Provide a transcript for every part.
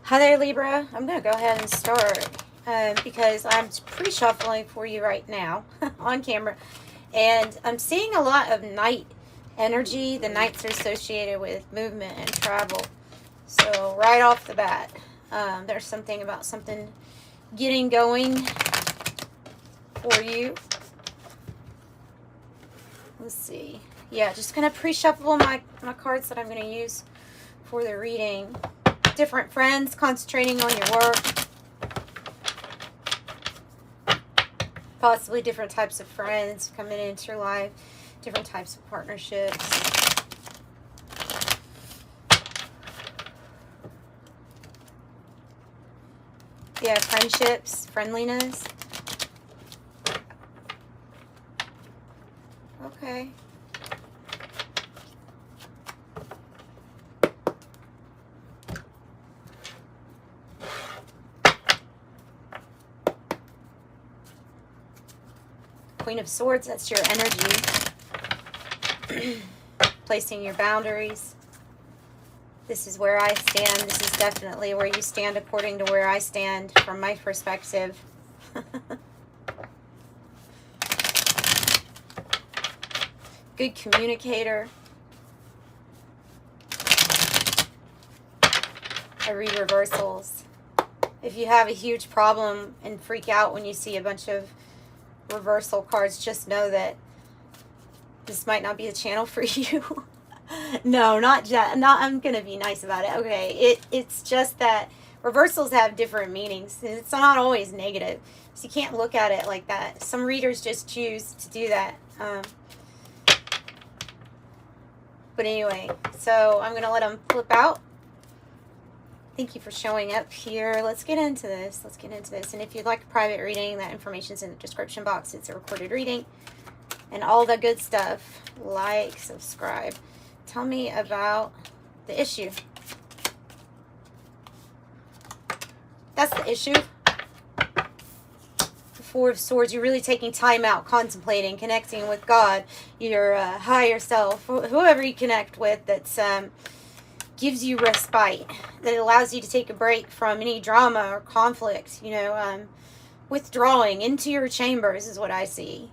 Hi there, Libra. I'm going to go ahead and start because I'm pre-shuffling for you right now on camera. And I'm seeing a lot of night energy. The nights are associated with movement and travel. So right off the bat, there's something about something getting going for you. Let's see. Yeah, just going to pre-shuffle my cards that I'm going to use for the reading. Different friends, concentrating on your work. Possibly different types of friends coming into your life. Different types of partnerships. Yeah, friendships, friendliness. Okay. Queen of Swords, that's your energy. Placing your boundaries. This is where I stand. This is definitely where you stand according to where I stand from my perspective. Good communicator. I read reversals. If you have a huge problem and freak out when you see a bunch of reversal cards, just know that this might not be the channel for you. No, not I'm gonna be nice about it. Okay, it's just that reversals have different meanings. It's not always negative, so you can't look at it like that. Some readers just choose to do that. But anyway, so I'm gonna let them flip out. Thank you for showing up here. Let's get into this. And if you'd like a private reading, that information's in the description box. It's a recorded reading and all the good stuff. Like, subscribe. Tell me about the issue. That's the issue. The Four of Swords. You're really taking time out, contemplating, connecting with God, your higher self, whoever you connect with. That's gives you respite, that allows you to take a break from any drama or conflict, withdrawing into your chambers is what I see.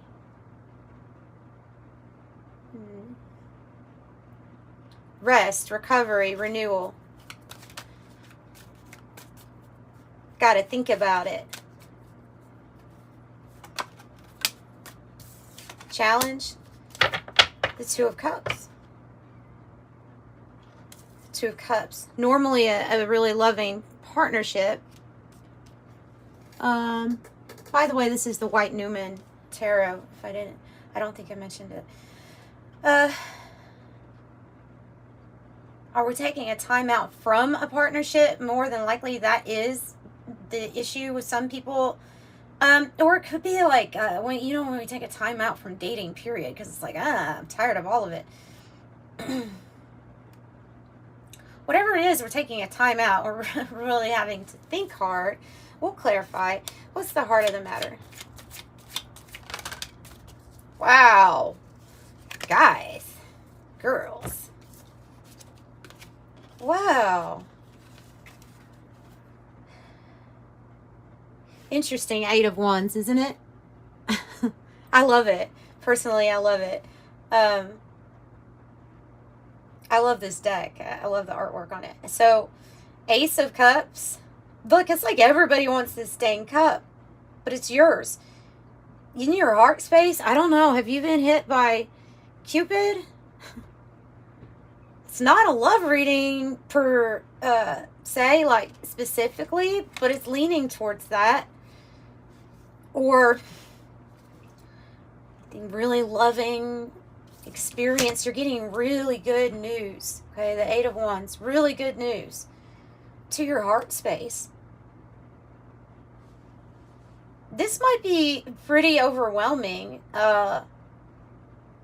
Rest, recovery, renewal. Got to think about it. Challenge, the Two of Cups. Two of Cups. Normally a really loving partnership. By the way, this is the White Newman Tarot. I don't think I mentioned it. Are we taking a time out from a partnership? More than likely that is the issue with some people. Or it could be like when we take a time out from dating, period, because it's like, I'm tired of all of it. Whatever it is, we're taking a time out. We're really having to think hard. We'll clarify. What's the heart of the matter? Wow. Guys. Girls. Wow. Interesting. 8 of Wands, isn't it? I love it. Personally, I love it. I love this deck. I love the artwork on it. So, Ace of Cups. Look, it's like everybody wants this dang cup, but it's yours. In your heart space, I don't know. Have you been hit by Cupid? It's not a love reading per se, like specifically, but it's leaning towards that. Or really loving experience. You're getting really good news. Okay, the 8 of Wands, really good news to your heart space. This might be pretty overwhelming.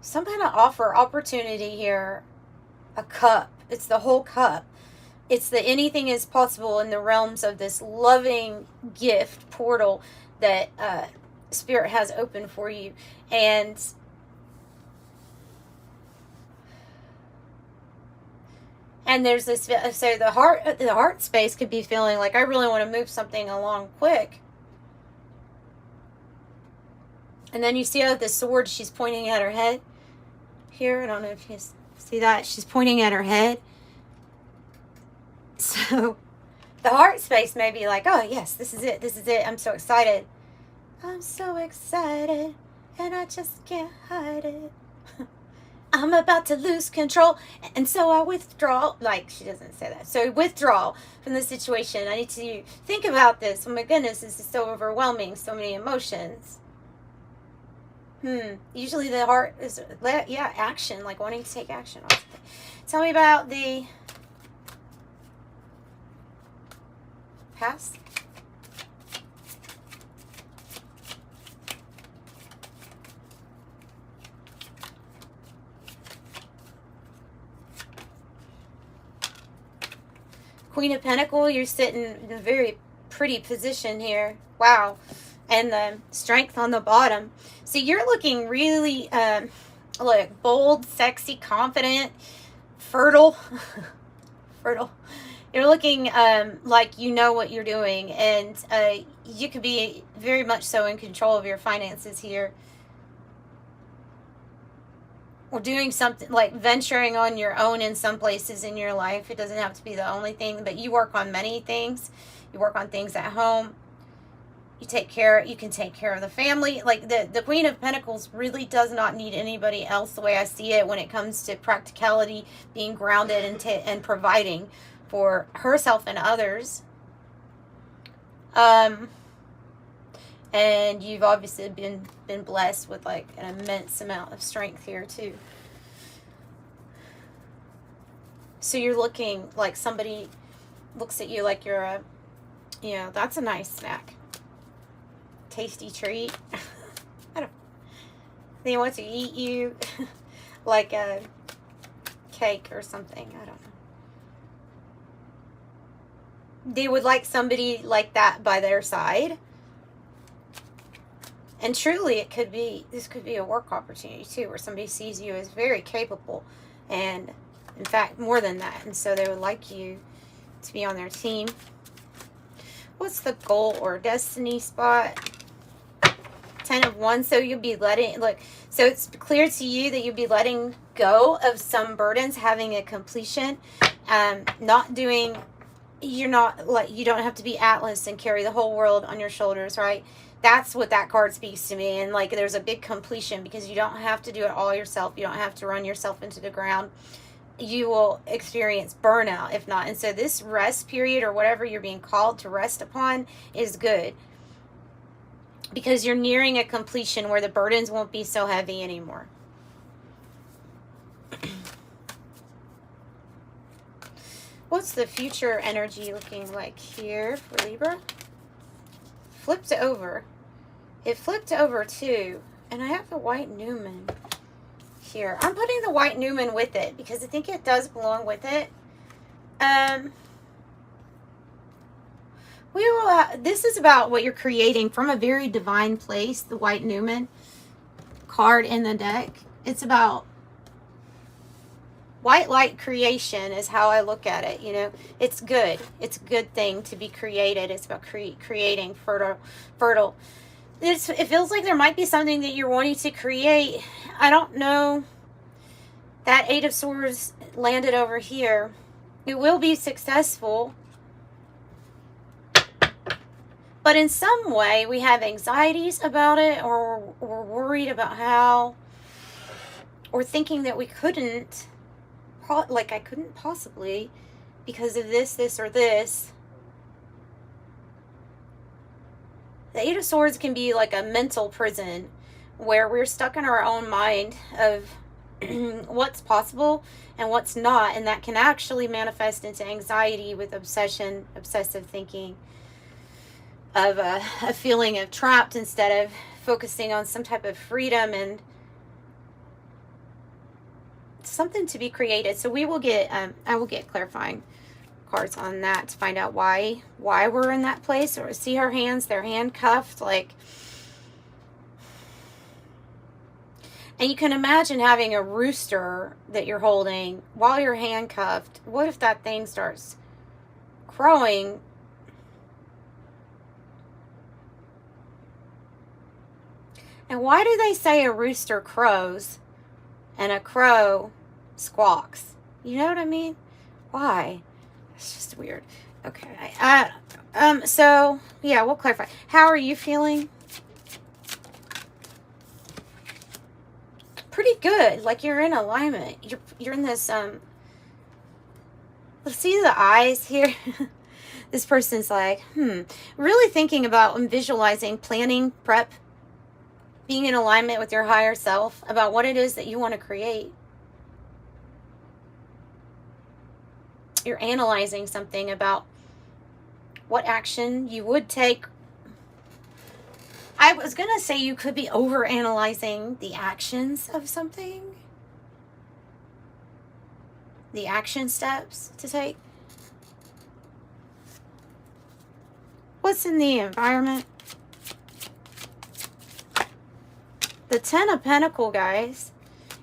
Some kind of opportunity here. A cup. It's the whole cup. It's the anything is possible in the realms of this loving gift portal that Spirit has opened for you. And And there's this, so the heart space could be feeling like, I really want to move something along quick. And then you see how the sword, she's pointing at her head here. I don't know if you see that. She's pointing at her head. So the heart space may be like, oh yes, this is it. This is it. I'm so excited. I'm so excited. And I just can't hide it. I'm about to lose control. And so I withdraw. Like, she doesn't say that. So withdraw from the situation. I need to think about this. Oh my goodness, this is so overwhelming. So many emotions. Usually the heart is, yeah, action. Like wanting to take action. Tell me about the past. Queen of Pentacles, you're sitting in a very pretty position here. Wow. And the strength on the bottom. So you're looking really like bold, sexy, confident, fertile. Fertile. You're looking like you know what you're doing. And you could be very much so in control of your finances here. Or doing something like venturing on your own in some places in your life. It doesn't have to be the only thing, but you work on many things. You work on things at home. You can take care of the family. Like the Queen of Pentacles really does not need anybody else the way I see it when it comes to practicality, being grounded and providing for herself and others. And you've obviously been blessed with like an immense amount of strength here too. So you're looking like somebody looks at you like you're a, you know, that's a nice snack. Tasty treat. I don't, they want to eat you like a cake or something. I don't know. They would like somebody like that by their side. And truly, this could be a work opportunity too, where somebody sees you as very capable, and in fact, more than that. And so they would like you to be on their team. What's the goal or destiny spot? 10 of Wands. So you'll be so it's clear to you that you'll be letting go of some burdens, having a completion, you don't have to be Atlas and carry the whole world on your shoulders, right? That's what that card speaks to me. And like there's a big completion because you don't have to do it all yourself. You don't have to run yourself into the ground. You will experience burnout if not. And so this rest period or whatever you're being called to rest upon is good. Because you're nearing a completion where the burdens won't be so heavy anymore. What's the future energy looking like here for Libra? Flipped over. It flipped over too. And I have the white Newman here. I'm putting the white Newman with it because I think it does belong with it. This is about what you're creating from a very divine place, the white Newman card in the deck. It's about white light creation is how I look at it. You know, it's good. It's a good thing to be created. It's about creating fertile. It feels like there might be something that you're wanting to create. I don't know. That Eight of Swords landed over here. It will be successful. But in some way, we have anxieties about it, or we're worried about how, or thinking that we couldn't, like I couldn't possibly because of this, or this. The Eight of Swords can be like a mental prison where we're stuck in our own mind of what's possible and what's not. And that can actually manifest into anxiety with obsession, obsessive thinking, of a feeling of trapped instead of focusing on some type of freedom and something to be created. So we will get, I will get clarifying cards on that to find out why we're in that place. Or see her hands, they're handcuffed, like, And you can imagine having a rooster that you're holding while you're handcuffed. What if that thing starts crowing? And why do they say a rooster crows and a crow squawks? You know what I mean? Why? It's just weird. Okay. So, yeah, we'll clarify. How are you feeling? Pretty good. Like you're in alignment. You're in this, let's see the eyes here. This person's like, really thinking about and visualizing, planning, prep, being in alignment with your higher self about what it is that you want to create. You're analyzing something about what action you would take. I was going to say you could be over-analyzing the actions of something. The action steps to take. What's in the environment? The 10 of Pentacles, guys.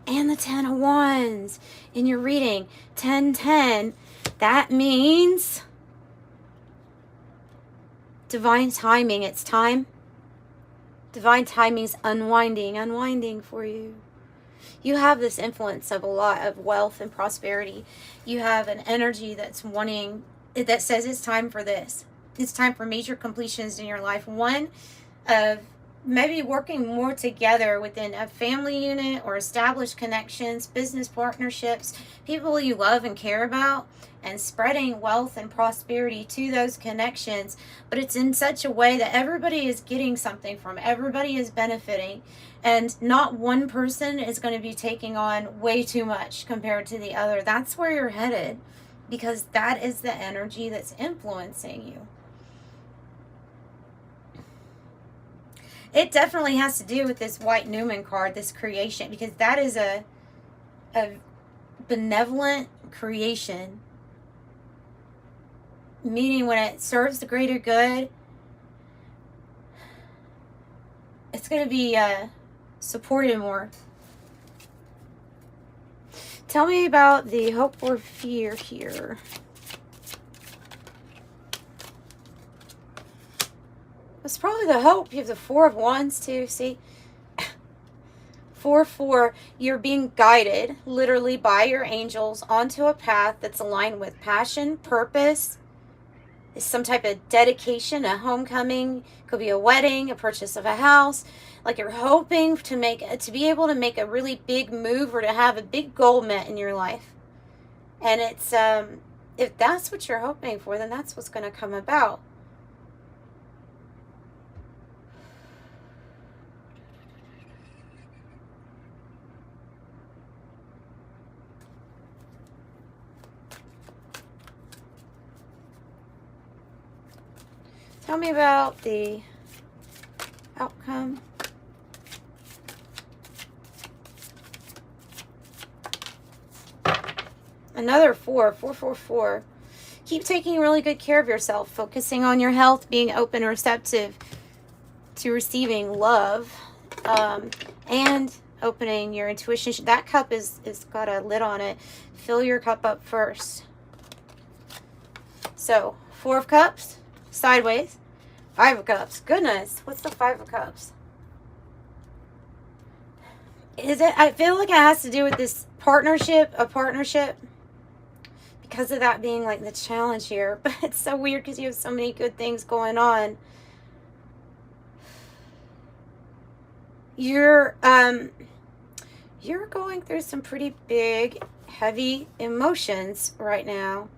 And the 10 of Wands. In your reading, 10-10. That means divine timing. It's time. Divine timing's unwinding for you. You have this influence of a lot of wealth and prosperity. You have an energy that's wanting, that says it's time for this. It's time for major completions in your life. One of maybe working more together within a family unit or established connections, business partnerships, people you love and care about, and spreading wealth and prosperity to those connections. But it's in such a way that everybody is getting something from, everybody is benefiting, and not one person is going to be taking on way too much compared to the other. That's where you're headed, because that is the energy that's influencing you. It definitely has to do with this White Newman card, this creation, because that is a benevolent creation. Meaning when it serves the greater good, it's going to be supported more. Tell me about the hope or fear here. It's probably the hope. You have the 4 of Wands too, see? 4-4, you're being guided literally by your angels onto a path that's aligned with passion, purpose, some type of dedication, a homecoming, could be a wedding, a purchase of a house. Like you're hoping to be able to make a really big move or to have a big goal met in your life. And it's, if that's what you're hoping for, then that's what's going to come about. Tell me about the outcome. Another 4. Keep taking really good care of yourself, focusing on your health, being open and receptive to receiving love, and opening your intuition. That cup is got a lid on it. Fill your cup up first. So, 4 of Cups. Sideways. 5 of Cups. Goodness, what's the 5 of Cups? I feel like it has to do with this partnership, because of that being like the challenge here. But it's so weird because you have so many good things going on. You're going through some pretty big, heavy emotions right now.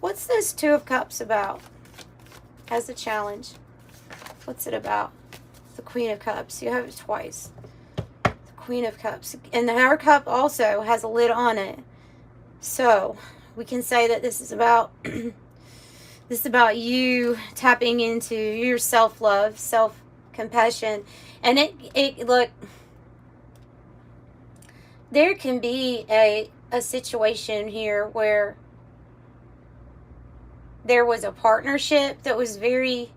What's this 2 of Cups about? As a challenge. What's it about? The Queen of Cups. You have it twice. The Queen of Cups. And her cup also has a lid on it. So, we can say that this is about this is about you tapping into your self-love, compassion. And it look, there can be a situation here where there was a partnership that was very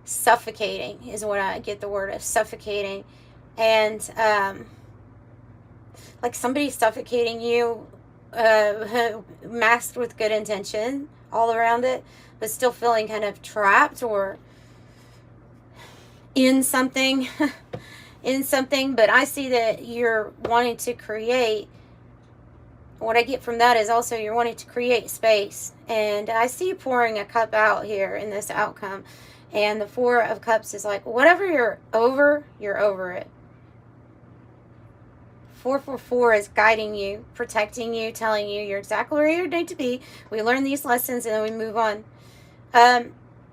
suffocating, is what I get the word of, suffocating. And like somebody suffocating you, masked with good intention all around it, but still feeling kind of trapped or in something. In something. But I see that you're wanting to create, what I get from that is also you're wanting to create space. And I see you pouring a cup out here in this outcome. And the Four of Cups is like, whatever you're over it. 444 is guiding you, protecting you, telling you you're exactly where you need to be. We learn these lessons and then we move on.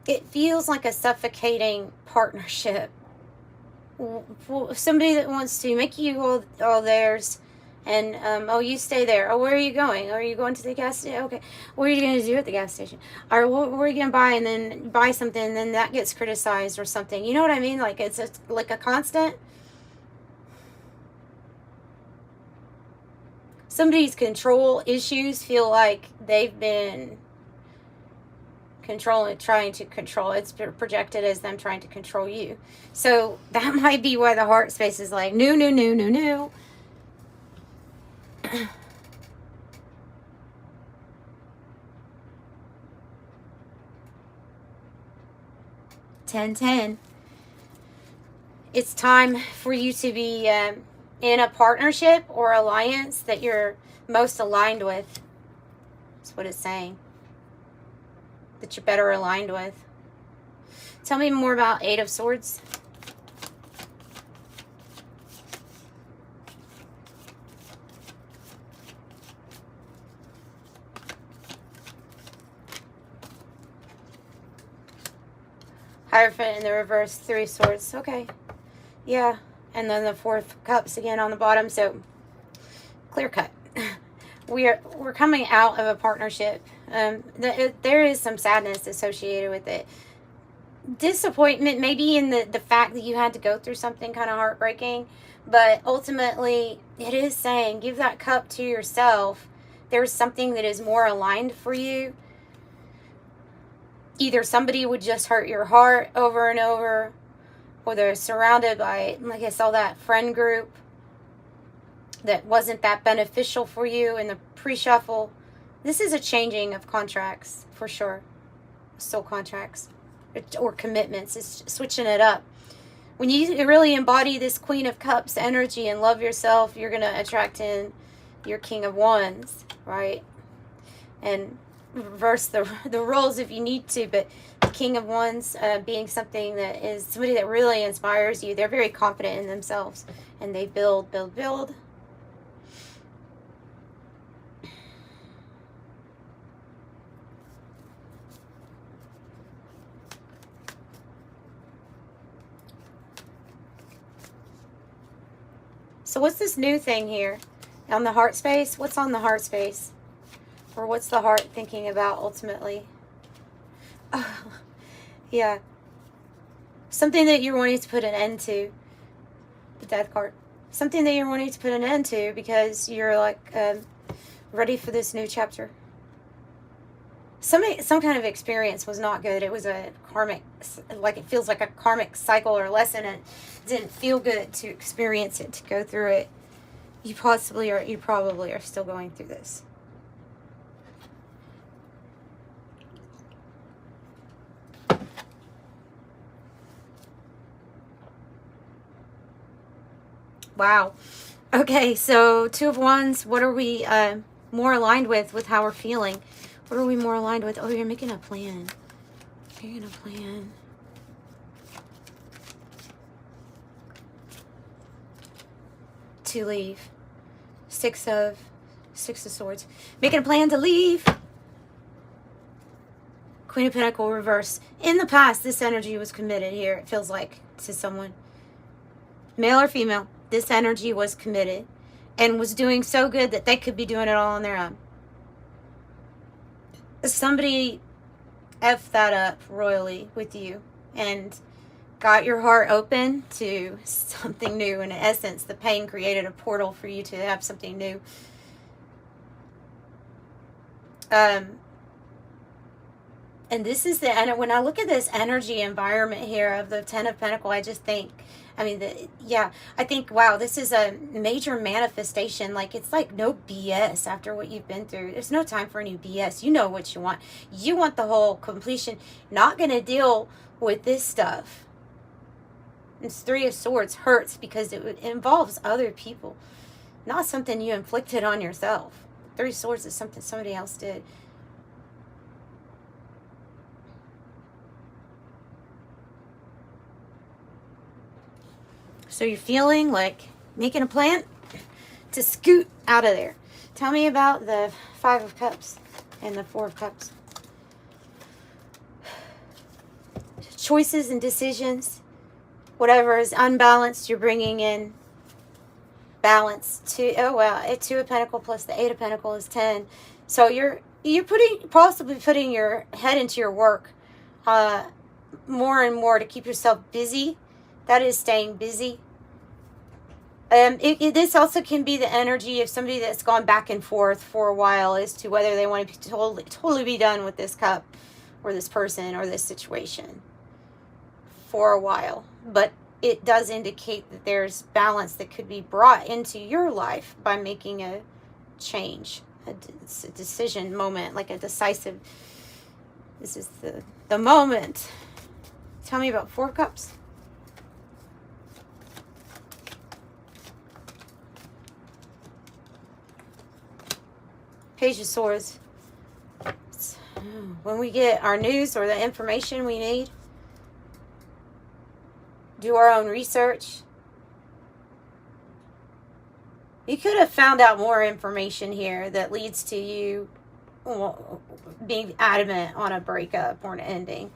It feels like a suffocating partnership. Somebody that wants to make you all theirs. And, oh, you stay there. Oh, where are you going? Are you going to the gas station? Okay. What are you going to do at the gas station? Or what are you going to buy? And then buy something and then that gets criticized or something. You know what I mean? Like, it's like a constant. Somebody's control issues feel like they've been trying to control. It's projected as them trying to control you. So that might be why the heart space is like, no. 10-10. It's time for you to be in a partnership or alliance that you're most aligned with. That's what it's saying. That you're better aligned with. Tell me more about Eight of Swords. Hierophant in the reverse, Three of Swords. Okay. Yeah. And then the Four of Cups again on the bottom. So, clear cut. We're coming out of a partnership. There is some sadness associated with it. Disappointment maybe in the fact that you had to go through something kind of heartbreaking. But ultimately, it is saying, give that cup to yourself. There's something that is more aligned for you. Either somebody would just hurt your heart over and over, or they're surrounded by, like I saw that friend group that wasn't that beneficial for you in the pre-shuffle. This is a changing of contracts, for sure. Soul contracts or commitments. It's switching it up. When you really embody this Queen of Cups energy and love yourself, you're going to attract in your King of Wands, right? And reverse the roles if you need to, but the King of Wands being something that is somebody that really inspires you. They're very confident in themselves and they build. So what's this new thing here on the heart space? What's on the heart space? Or what's the heart thinking about ultimately? Oh, yeah. Something that you're wanting to put an end to. The Death card. Something that you're wanting to put an end to because you're like ready for this new chapter. Some kind of experience was not good. It was a karmic, like it feels like a karmic cycle or lesson, and it didn't feel good to experience it, to go through it. You probably are still going through this. Wow. Okay, so Two of Wands. What are we more aligned with how we're feeling? What are we more aligned with? Oh, you're making a plan. You're making a plan. To leave. Six of Swords. Making a plan to leave. Queen of Pentacles reverse. In the past, this energy was committed here, it feels like, to someone. Male or female. This energy was committed and was doing so good that they could be doing it all on their own. Somebody effed that up royally with you, and got your heart open to something new. In essence, the pain created a portal for you to have something new. And this is when I look at this energy environment here of the Ten of Pentacles, I just think, I think, wow, this is a major manifestation. Like, it's like no BS after what you've been through. There's no time for any BS. You know what you want. You want the whole completion. Not going to deal with this stuff. It's Three of Swords hurts because it involves other people. Not something you inflicted on yourself. Three of Swords is something somebody else did. So you're feeling like making a plan to scoot out of there. Tell me about the Five of Cups and the Four of Cups. Choices and decisions. Whatever is unbalanced, you're bringing in balance. Two of Pentacles plus the Eight of Pentacles is 10. So you're possibly putting your head into your work more and more to keep yourself busy. That is staying busy. This also can be the energy of somebody that's gone back and forth for a while as to whether they want to be totally be done with this cup or this person or this situation for a while. But it does indicate that there's balance that could be brought into your life by making a change, a decision moment, like a decisive, this is the moment. Tell me about Four of Cups. Page of Swords. When we get our news or the information we need, do our own research. You could have found out more information here that leads to you being adamant on a breakup or an ending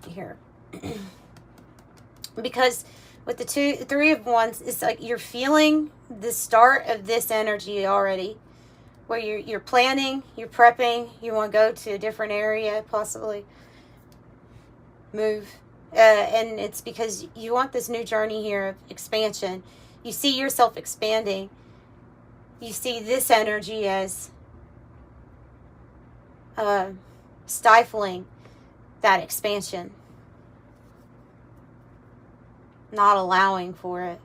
here. Because with the Three of Wands, it's like you're feeling the start of this energy already. Where you're planning, you're prepping, you want to go to a different area, possibly move. And it's because you want this new journey here of expansion. You see yourself expanding. You see this energy as stifling that expansion. Not allowing for it.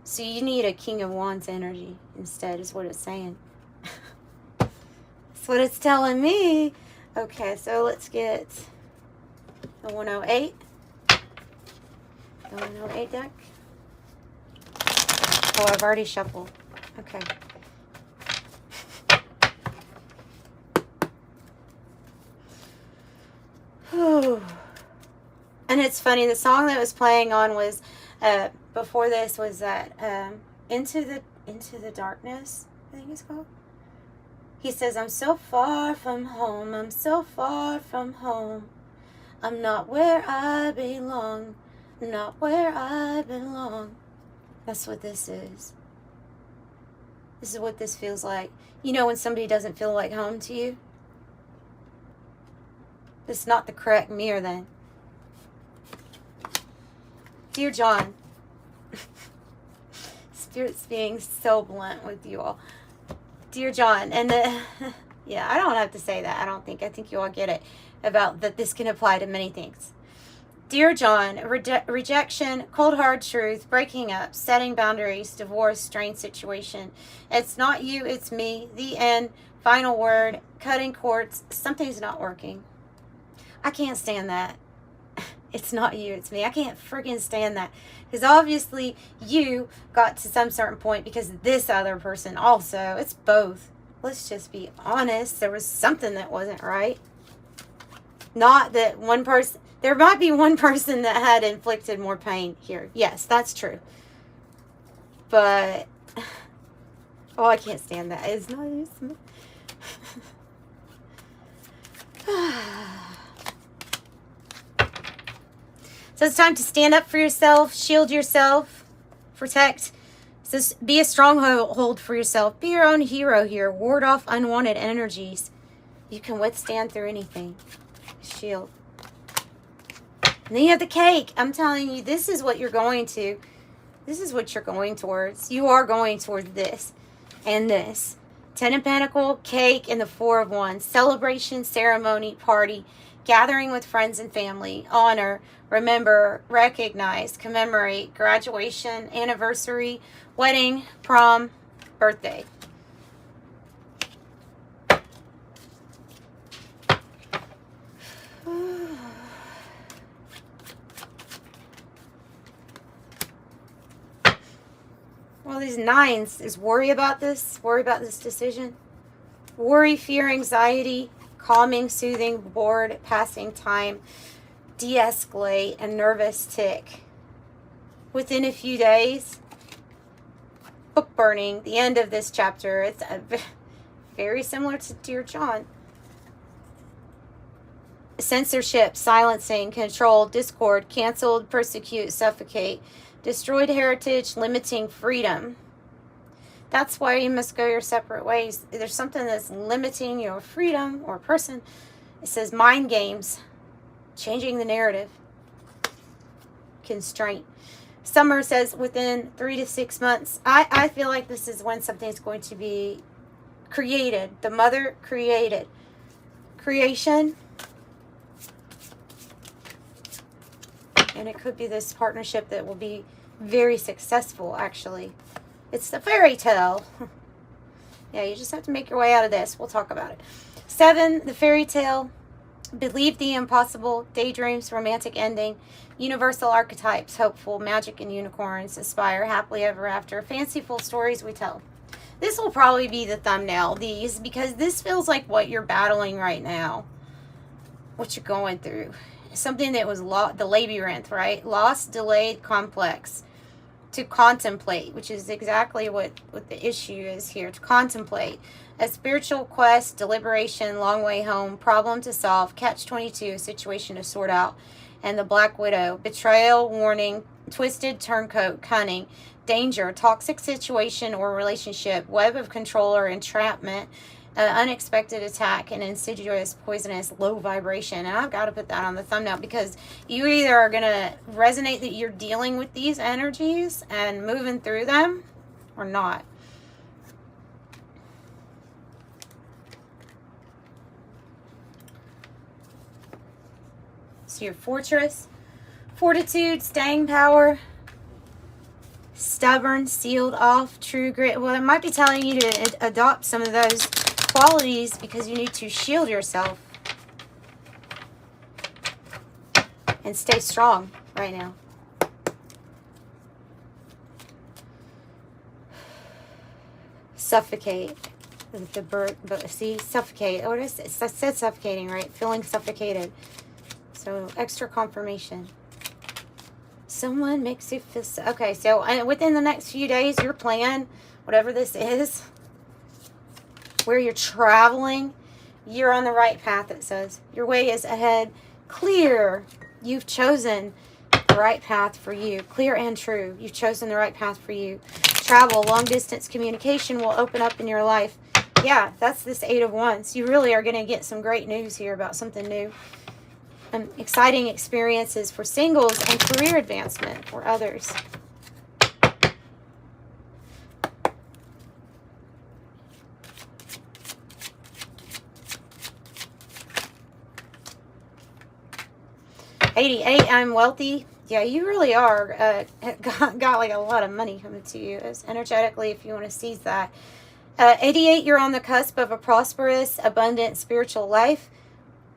So you need a King of Wands energy instead, is what it's saying. That's what it's telling me. Okay, so let's get the 108. The 108 deck. Oh, I've already shuffled. Okay. And it's funny, the song that was playing on was before this was that Into the Darkness, I think it's called. He says, I'm so far from home, I'm so far from home. I'm not where I belong, not where I belong. That's what this is. This is what this feels like. You know when somebody doesn't feel like home to you? It's not the correct mirror then. Dear John, Spirit's being so blunt with you all. Dear John, and yeah, I don't have to say that. I think you all get it about that this can apply to many things. Dear John, rejection, cold hard truth, breaking up, setting boundaries, divorce, strained situation. It's not you, it's me. The end, final word, cutting cords. Something's not working. I can't stand that. It's not you, it's me. I can't freaking stand that. Because obviously you got to some certain point because this other person also. It's both. Let's just be honest. There was something that wasn't right. Not that one person... There might be one person that had inflicted more pain here. Yes, that's true. But... Oh, I can't stand that. It's not you, it's me. So it's time to stand up for yourself, shield yourself, protect. So be a stronghold for yourself. Be your own hero here. Ward off unwanted energies. You can withstand through anything. Shield. And then you have the cake. I'm telling you, this is what you're going to. This is what you're going towards. You are going towards this and this. 10 of Pentacles, cake, and the 4 of Wands. Celebration, ceremony, party, gathering with friends and family, honor, remember, recognize, commemorate, graduation, anniversary, wedding, prom, birthday. Well, these 9s is worry about this decision. Worry, fear, anxiety, calming, soothing, bored, passing time, de-escalate, and nervous tick. Within a few days, book burning, the end of this chapter. It's very similar to Dear John. Censorship, silencing, control, discord, canceled, persecute, suffocate, destroyed heritage, limiting freedom. That's why you must go your separate ways. There's something that's limiting your freedom or person. It says mind games, changing the narrative, constraint. Summer says within 3 to 6 months. I feel like this is when something's going to be created. The mother created. Creation. And it could be this partnership that will be very successful, actually. It's the fairy tale. Yeah, you just have to make your way out of this. We'll talk about it. 7, the fairy tale. Believe the impossible. Daydreams, romantic ending. Universal archetypes, hopeful, magic and unicorns, aspire, happily ever after. Fanciful stories we tell. This will probably be the thumbnail, these, because this feels like what you're battling right now. What you're going through. Something that was the labyrinth, right? Lost, delayed, complex. To contemplate, which is exactly what the issue is here. To contemplate. A spiritual quest, deliberation, long way home, problem to solve, catch-22, situation to sort out. And the Black Widow. Betrayal, warning, twisted turncoat, cunning, danger, toxic situation or relationship, web of control or entrapment, unexpected attack, and insidious, poisonous, low vibration. And I've got to put that on the thumbnail because you either are going to resonate that you're dealing with these energies and moving through them or not. So your Fortress, fortitude, staying power, stubborn, sealed off, true grit. Well, it might be telling you to adopt some of those qualities because you need to shield yourself and stay strong right now. Suffocate. The bird, but see, suffocate. Oh, it is. I said suffocating, right? Feeling suffocated. So extra confirmation. Someone makes you feel so. Okay, so within the next few days, your plan, whatever this is, where you're traveling, you're on the right path, it says. Your way is ahead. Clear. You've chosen the right path for you. Clear and true. You've chosen the right path for you. Travel, long distance communication will open up in your life. Yeah, that's this 8 of Wands. You really are going to get some great news here about something new. Exciting experiences for singles and career advancement for others. I'm wealthy. Yeah, you really are. Got like a lot of money coming to you as energetically if you want to seize that. 88, you're on the cusp of a prosperous, abundant spiritual life.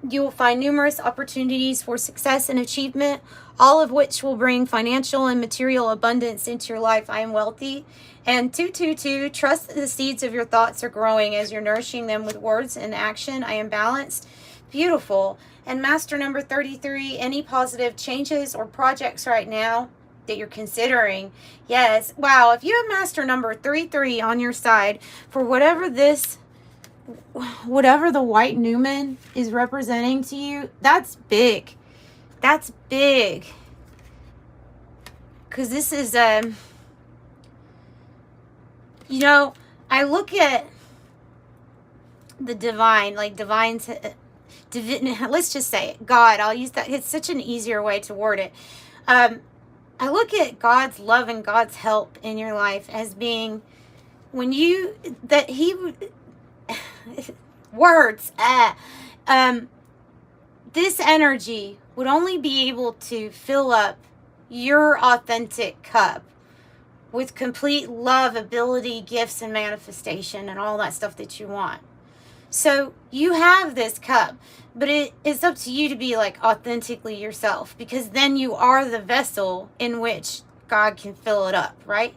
You will find numerous opportunities for success and achievement, all of which will bring financial and material abundance into your life. I am wealthy. And 222, trust that the seeds of your thoughts are growing as you're nourishing them with words and action. I am balanced. Beautiful. And master number 33, any positive changes or projects right now that you're considering. Yes. Wow. If you have master number 33 on your side for whatever the white Newman is representing to you, that's big. That's big. Because this is, you know, I look at the divine, like divine, let's just say it, God, I'll use that. It's such an easier way to word it. I look at God's love and God's help in your life as being when you, that he, words, this energy would only be able to fill up your authentic cup with complete love, ability, gifts, and manifestation and all that stuff that you want. So you have this cup, but it's up to you to be like authentically yourself, because then you are the vessel in which God can fill it up, right?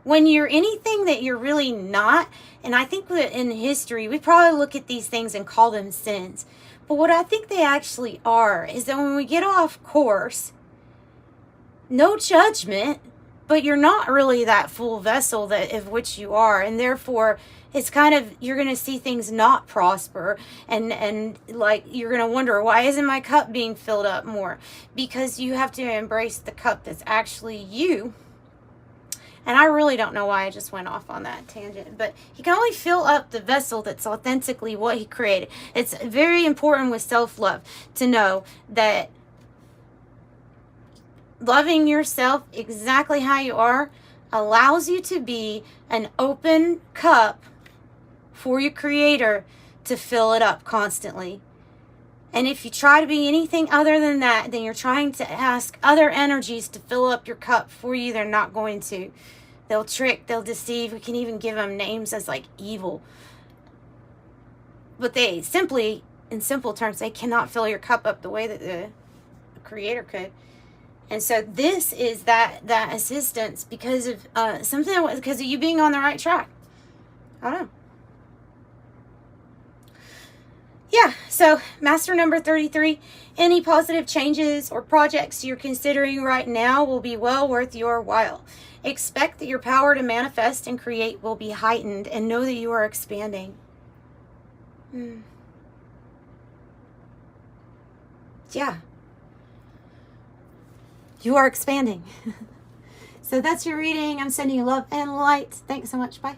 When you're anything that you're really not, and I think that in history, we probably look at these things and call them sins. But what I think they actually are is that when we get off course, no judgment, but you're not really that full vessel that of which you are, and therefore it's kind of, you're going to see things not prosper, and like you're going to wonder, why isn't my cup being filled up more? Because you have to embrace the cup that's actually you. And I really don't know why I just went off on that tangent, but he can only fill up the vessel that's authentically what he created. It's very important with self-love to know that loving yourself exactly how you are allows you to be an open cup for your creator to fill it up constantly. And if you try to be anything other than that, then you're trying to ask other energies to fill up your cup for you. They're not going to. They'll trick, they'll deceive. We can even give them names as like evil. But they simply, in simple terms, they cannot fill your cup up the way that the creator could. And so this is that assistance because of because of you being on the right track. I don't know. Yeah, so master number 33, any positive changes or projects you're considering right now will be well worth your while. Expect that your power to manifest and create will be heightened, and know that you are expanding. Yeah. You are expanding. So that's your reading. I'm sending you love and light. Thanks so much. Bye.